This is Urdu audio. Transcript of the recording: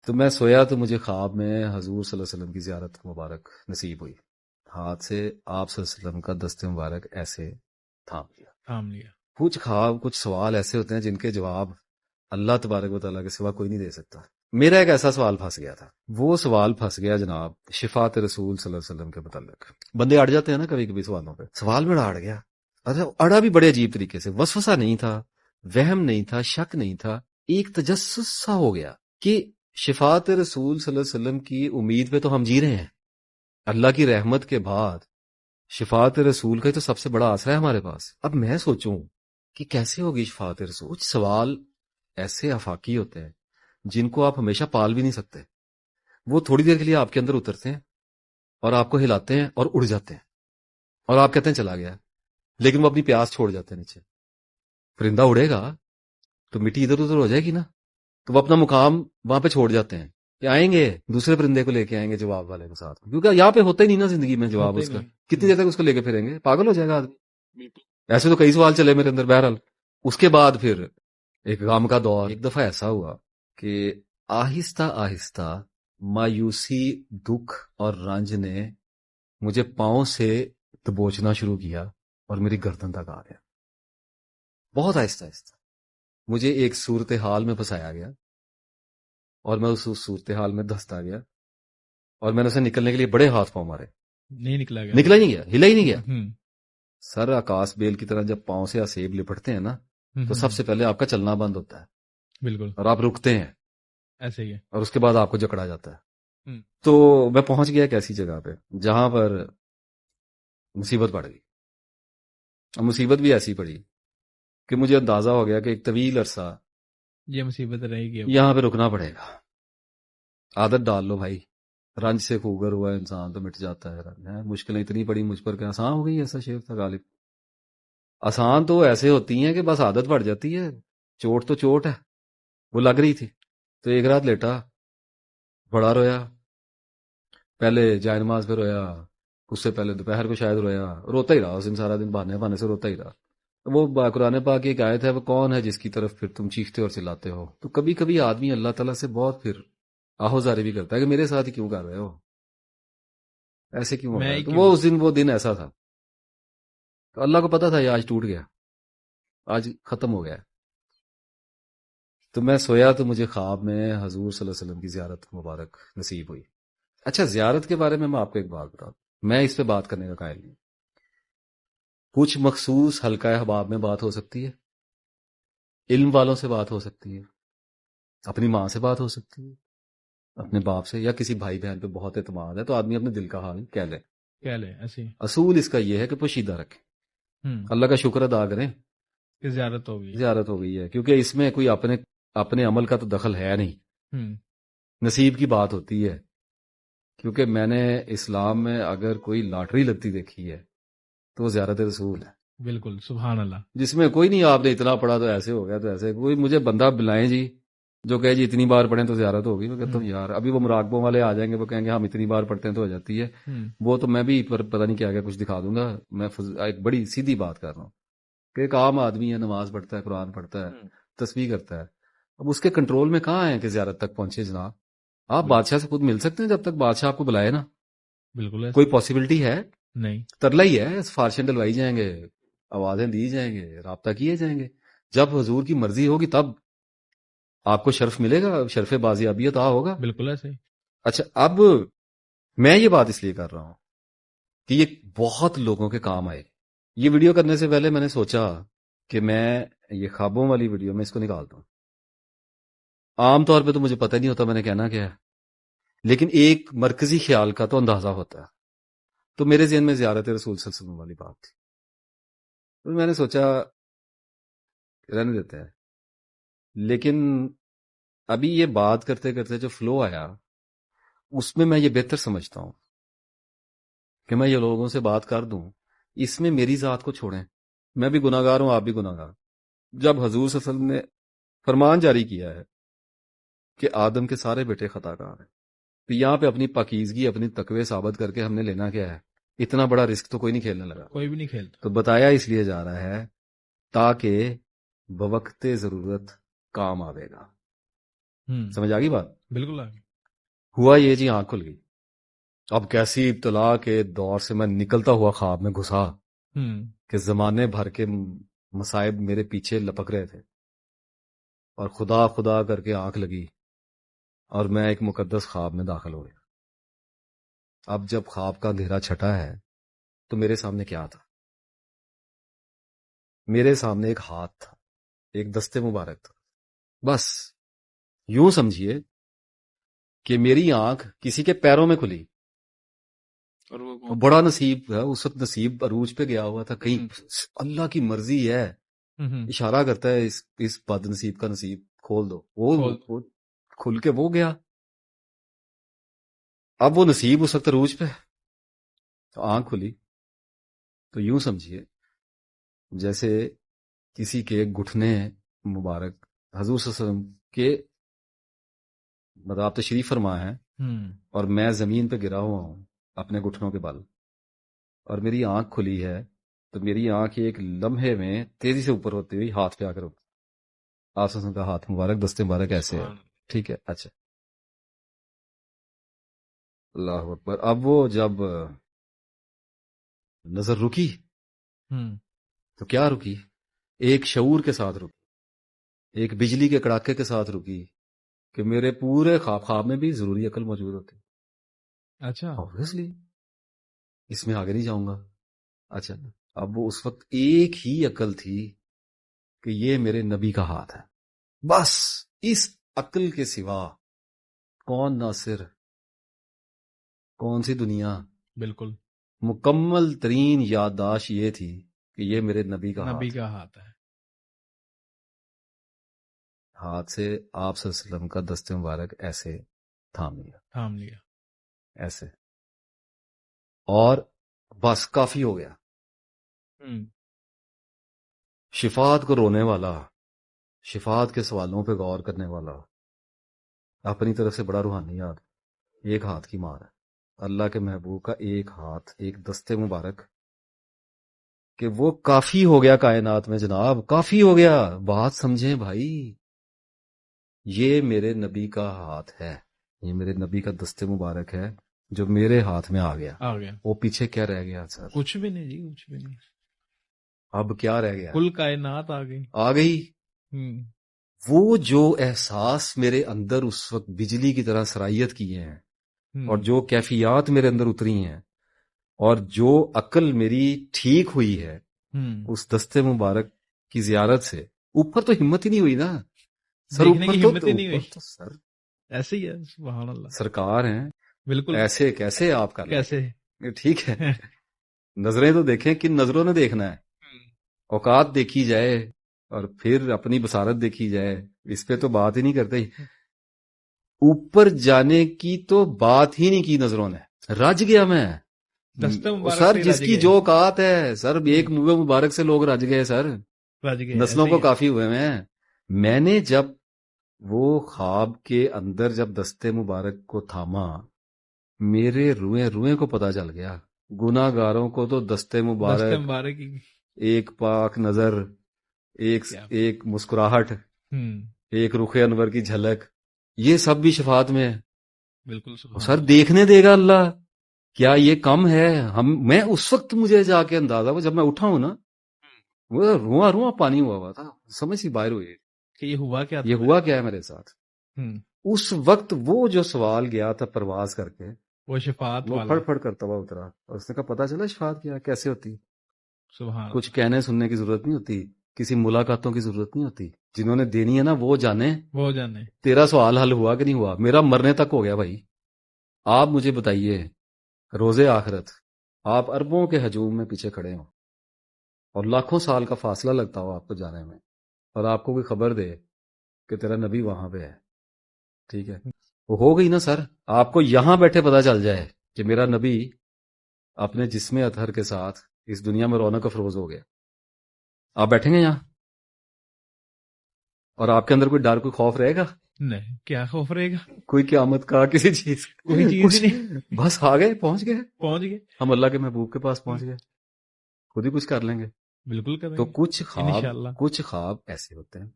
تو میں سویا تو مجھے خواب میں حضور صلی اللہ علیہ وسلم کی زیارت مبارک نصیب ہوئی. ہاتھ سے آپ صلی اللہ علیہ وسلم کا دست مبارک ایسے تھام لیا. کچھ سوال ایسے ہوتے ہیں جن کے جواب اللہ تبارک و تعالیٰ کے سوا کوئی نہیں دے سکتا. میرا ایک ایسا سوال پھنس گیا تھا. وہ سوال پھنس گیا جناب شفاعت رسول صلی اللہ علیہ وسلم کے متعلق. بندے اڑ جاتے ہیں نا کبھی کبھی سوالوں پہ. سوال میرا اڑ گیا. اڑا بھی بڑے عجیب طریقے سے. وسوسہ نہیں تھا، وہم نہیں تھا، شک نہیں تھا، ایک تجسس سا ہو گیا کہ شفاعت رسول صلی اللہ علیہ وسلم کی امید پہ تو ہم جی رہے ہیں. اللہ کی رحمت کے بعد شفاعت رسول کا ہی تو سب سے بڑا آسرا ہے ہمارے پاس. اب میں سوچوں کہ کیسے ہوگی شفاعت رسول. کچھ سوال ایسے آفاقی ہوتے ہیں جن کو آپ ہمیشہ پال بھی نہیں سکتے. وہ تھوڑی دیر کے لیے آپ کے اندر اترتے ہیں اور آپ کو ہلاتے ہیں اور اڑ جاتے ہیں اور آپ کہتے ہیں چلا گیا، لیکن وہ اپنی پیاس چھوڑ جاتے ہیں نیچے. پرندہ اڑے گا تو مٹی ادھر ادھر ہو جائے گی نا، تو وہ اپنا مقام وہاں پہ چھوڑ جاتے ہیں کہ آئیں گے دوسرے پرندے کو لے کے آئیں گے جواب والے کے ساتھ، کیونکہ یہاں پہ ہوتا ہی نہیں نا زندگی میں جواب اس کا. کتنی دیر تک اس کو لے کے پھریں گے؟ پاگل ہو جائے گا آدمی. ایسے تو کئی سوال چلے میرے اندر. بہرحال اس کے بعد پھر ایک غم کا دور. ایک دفعہ ایسا ہوا کہ آہستہ آہستہ مایوسی، دکھ اور رنج نے مجھے پاؤں سے دبوچنا شروع کیا اور میری گردن تک آ گیا. بہت آہستہ آہستہ مجھے ایک صورتحال میں پھنسایا گیا اور میں اس صورتحال میں دھستا گیا اور میں نے اسے نکلنے کے لیے بڑے ہاتھ پاؤں مارے. نکلا ہی نہیں گیا، ہلا ہی نہیں گیا. سر آکاش بیل کی طرح جب پاؤں سے اسیب لپٹتے ہیں نا تو سب سے پہلے آپ کا چلنا بند ہوتا ہے. بالکل. اور آپ رکتے ہیں ایسے ہی، اور اس کے بعد آپ کو جکڑا جاتا ہے. تو میں پہنچ گیا ایک ایسی جگہ پہ جہاں پر مصیبت پڑ گئی. مصیبت بھی ایسی پڑی کہ مجھے اندازہ ہو گیا کہ ایک طویل عرصہ یہ مصیبت رہے گی، یہاں پہ رکنا پڑے گا. عادت ڈال لو بھائی، رنج سے خوگر ہوا انسان تو مٹ جاتا ہے. مشکلیں اتنی پڑی مجھ پر کہ آسان ہو گئی. ایسا شعر تھا غالب. آسان تو ایسے ہوتی ہیں کہ بس عادت پڑ جاتی ہے. چوٹ تو چوٹ ہے، وہ لگ رہی تھی. تو ایک رات لیٹا، بڑا رویا. پہلے جائے نماز پہ رویا، اس سے پہلے دوپہر کو شاید رویا. روتا ہی رہا اس دن سارا دن، بہانے سے روتا ہی رہا. وہ قرآن پاک کی ایک آیت ہے، وہ کون ہے جس کی طرف پھر تم چیختے اور چلاتے ہو. تو کبھی کبھی آدمی اللہ تعالیٰ سے بہت پھر آہوزاری بھی کرتا ہے کہ میرے ساتھ ہی کیوں کر رہے ہو، ایسے کیوں ہو رہا ہے. تو وہ اس دن وہ دن ایسا تھا تو اللہ کو پتا تھا یہ آج ٹوٹ گیا، آج ختم ہو گیا. تو میں سویا تو مجھے خواب میں حضور صلی اللہ علیہ وسلم کی زیارت مبارک نصیب ہوئی. اچھا، زیارت کے بارے میں آپ کو ایک بات بتاؤں. میں اس پہ بات کرنے کا قائل نہیں. کچھ مخصوص حلقہ احباب میں بات ہو سکتی ہے، علم والوں سے بات ہو سکتی ہے، اپنی ماں سے بات ہو سکتی ہے، اپنے باپ سے، یا کسی بھائی بہن پہ بہت اعتماد ہے تو آدمی اپنے دل کا حال کہہ لے. اصول اس کا یہ ہے کہ پوشیدہ رکھیں. اللہ کا شکر ادا کریں کہ زیارت ہو گئی ہے، کیونکہ اس میں کوئی اپنے عمل کا تو دخل ہے نہیں. نصیب کی بات ہوتی ہے. کیونکہ میں نے اسلام میں اگر کوئی لاٹری لگتی دیکھی ہے تو وہ زیارت رسول ہے. بالکل، سبحان اللہ. جس میں کوئی نہیں آپ نے اتنا پڑھا تو ایسے ہو گیا تو ایسے. کوئی مجھے بندہ بلائیں جی جو کہے جی اتنی بار پڑھیں تو زیارت ہوگی. میں کہتا ہوں یار ابھی وہ مراقبوں والے آ جائیں گے، وہ کہیں گے ہم اتنی بار پڑھتے ہیں تو ہو جاتی ہے. وہ تو میں بھی پتہ نہیں کیا کچھ دکھا دوں گا. میں ایک بڑی سیدھی بات کر رہا ہوں کہ ایک عام آدمی ہے، نماز پڑھتا ہے، قرآن پڑھتا ہے، تسبیح کرتا ہے. اب اس کے کنٹرول میں کہاں ہے کہ زیارت تک پہنچے جناب. آپ بادشاہ سے خود مل سکتے ہیں جب تک بادشاہ آپ کو بلائے نا. بالکل کوئی پاسبلٹی ہے نہیں. ترلا ہی ہے. سفارشیں ڈلوائی جائیں گے، آوازیں دی جائیں گے، رابطہ کیے جائیں گے. جب حضور کی مرضی ہوگی تب آپ کو شرف ملے گا، شرف بازیابی عطا ہوگا. بالکل ایسے. اچھا، اب میں یہ بات اس لیے کر رہا ہوں کہ یہ بہت لوگوں کے کام آئے. یہ ویڈیو کرنے سے پہلے میں نے سوچا کہ میں یہ خوابوں والی ویڈیو میں اس کو نکالتا ہوں. عام طور پہ تو مجھے پتہ نہیں ہوتا میں نے کہنا کیا ہے، لیکن ایک مرکزی خیال کا تو اندازہ ہوتا ہے. تو میرے ذہن میں زیارت رسول صلی اللہ علیہ وسلم والی بات تھی. تو میں نے سوچا رہنے دیتے ہیں. لیکن ابھی یہ بات کرتے کرتے جو فلو آیا اس میں یہ بہتر سمجھتا ہوں کہ میں یہ لوگوں سے بات کر دوں. اس میں میری ذات کو چھوڑیں. میں بھی گناہ گار ہوں، آپ بھی گناہ گار. جب حضور صلی اللہ علیہ وسلم نے فرمان جاری کیا ہے کہ آدم کے سارے بیٹے خطا کار ہیں، تو یہاں پہ اپنی پاکیزگی، اپنی تقوی ثابت کر کے ہم نے لینا کیا ہے؟ اتنا بڑا رسک تو کوئی نہیں کھیلنے لگا. کوئی بھی نہیں کھیلتا. تو بتایا اس لیے جا رہا ہے تاکہ بوقت ضرورت کام آئے گا. سمجھ آ گئی بات؟ بالکل ہوا یہ جی، آنکھ کھل گئی. اب کیسی ابتلا کے دور سے میں نکلتا ہوا خواب میں گھسا کہ زمانے بھر کے مصائب میرے پیچھے لپک رہے تھے، اور خدا خدا کر کے آنکھ لگی اور میں ایک مقدس خواب میں داخل ہو گیا. اب جب خواب کا اندھیرا چھٹا ہے تو میرے سامنے کیا تھا؟ میرے سامنے ایک ہاتھ تھا، ایک دستے مبارک تھا. بس یوں سمجھیے کہ میری آنکھ کسی کے پیروں میں کھلی. اور وہ بڑا نصیب ہے، اس وقت نصیب عروج پہ گیا ہوا تھا، کہیں اللہ کی مرضی ہے، اشارہ کرتا ہے اس بد نصیب کا نصیب کھول دو. وہ کھل کے وہ گیا. اب وہ نصیب اس وقت عروج پہ، تو آنکھ کھلی تو یوں سمجھیے جیسے کسی کے گھٹنے مبارک حضور صلی اللہ علیہ وسلم کے مطلب آپ تشریف فرما ہے اور میں زمین پہ گرا ہوا ہوں اپنے گھٹنوں کے بل، اور میری آنکھ کھلی ہے، تو میری آنکھ ایک لمحے میں تیزی سے اوپر ہوتی ہوئی ہاتھ پہ آ کر ہوتی. آپ صلی اللہ علیہ وسلم کا ہاتھ مبارک، دستے مبارک ایسے ہے. ٹھیک ہے، اچھا، اللہ اکبر. اب وہ جب نظر رکی تو کیا رکی؟ ایک شعور کے ساتھ رکی، ایک بجلی کے کڑاکے کے ساتھ رکی کہ میرے پورے خواب میں بھی ضروری عقل موجود ہوتی. اچھا، obviously اس میں آگے نہیں جاؤں گا. اچھا، اب وہ اس وقت ایک ہی عقل تھی کہ یہ میرے نبی کا ہاتھ ہے. بس اس عقل کے سوا کون ناصر، کون سی دنیا. بالکل مکمل ترین یادداشت یہ تھی کہ یہ میرے نبی کا ہاتھ ہے. ہاتھ سے آپ صلی اللہ علیہ وسلم کا دست مبارک ایسے تھام لیا ایسے، اور بس کافی ہو گیا. شفاعت کو رونے والا، شفاعت کے سوالوں پہ غور کرنے والا، اپنی طرف سے بڑا روحانیات، ایک ہاتھ کی مار ہے. اللہ کے محبوب کا ایک ہاتھ، ایک دستے مبارک، کہ وہ کافی ہو گیا کائنات میں. جناب کافی ہو گیا. بات سمجھیں بھائی، یہ میرے نبی کا ہاتھ ہے، یہ میرے نبی کا دستے مبارک ہے جو میرے ہاتھ میں آ گیا. وہ پیچھے کیا رہ گیا سر؟ کچھ بھی نہیں جی، کچھ بھی نہیں. اب کیا رہ گیا؟ کل کائنات آ گئی. وہ جو احساس میرے اندر اس وقت بجلی کی طرح سرائیت کیے ہیں، اور جو کیفیات میرے اندر اتری ہیں، اور جو عقل میری ٹھیک ہوئی ہے اس دستے مبارک کی زیارت سے، اوپر تو ہمت ہی نہیں ہوئی نا سر. اوپر تو ہمت ہی نہیں ہوئی سر. ایسے ہی ہے، سبحان اللہ، سرکار ہیں. بالکل ایسے کیسے آپ کا کیسے؟ ٹھیک ہے، نظریں تو دیکھیں، کن نظروں نے دیکھنا ہے. اوقات دیکھی جائے اور پھر اپنی بصارت دیکھی جائے، اس پہ تو بات ہی نہیں کرتے. اوپر جانے کی تو بات ہی نہیں کی نظروں نے. رج گیا میں سر، جس کی جو اوقات ہے سر. ایک مبارک سے لوگ رج گئے سر، نسلوں کو کافی ہوئے میں نے جب وہ خواب کے اندر جب دستے مبارک کو تھاما، میرے روئیں کو پتا چل گیا. گناہ گاروں کو تو دستے مبارک، ایک پاک نظر، ایک مسکراہٹ، ایک رخ انور کی جھلک، یہ سب بھی شفاعت میں ہے. بالکل سر دیکھنے دے گا اللہ، کیا یہ کم ہے؟ میں اس وقت مجھے جا کے اندازہ ہوا جب میں اٹھا ہوں نا، وہ رواں پانی ہوا تھا، سمجھ سی باہر ہوئی کہ یہ ہوا کیا ہے میرے ساتھ. اس وقت وہ جو سوال گیا تھا پرواز کر کے، وہ شفاعت والا، پھڑ پھڑ کرتا ہوا اترا، اور اس نے کہا پتا چلا شفاعت کیا کیسے ہوتی. سبحان کچھ کہنے سننے کی ضرورت نہیں ہوتی، کسی ملاقاتوں کی ضرورت نہیں ہوتی. جنہوں نے دینی ہے نا وہ جانے. تیرا سوال حل ہوا کہ نہیں ہوا؟ میرا مرنے تک ہو گیا بھائی. آپ مجھے بتائیے، روزے آخرت آپ اربوں کے ہجوم میں پیچھے کھڑے ہوں اور لاکھوں سال کا فاصلہ لگتا ہو آپ کو جانے میں، اور آپ کو کوئی خبر دے کہ تیرا نبی وہاں پہ ہے. ٹھیک ہے، وہ ہو گئی نا سر. آپ کو یہاں بیٹھے پتا چل جائے کہ میرا نبی اپنے جسم اطہر کے ساتھ اس دنیا میں رونق افروز ہو گیا، آپ بیٹھیں گے یہاں اور آپ کے اندر کوئی ڈر، کوئی خوف رہے گا؟ نہیں، کیا خوف رہے گا؟ کوئی قیامت کا، کسی چیز، کوئی چیز نہیں. بس آ گئے، پہنچ گئے ہم اللہ کے محبوب کے پاس پہنچ گئے. خود ہی کچھ کر لیں گے. بالکل کریں گے. تو کچھ خواب ایسے ہوتے ہیں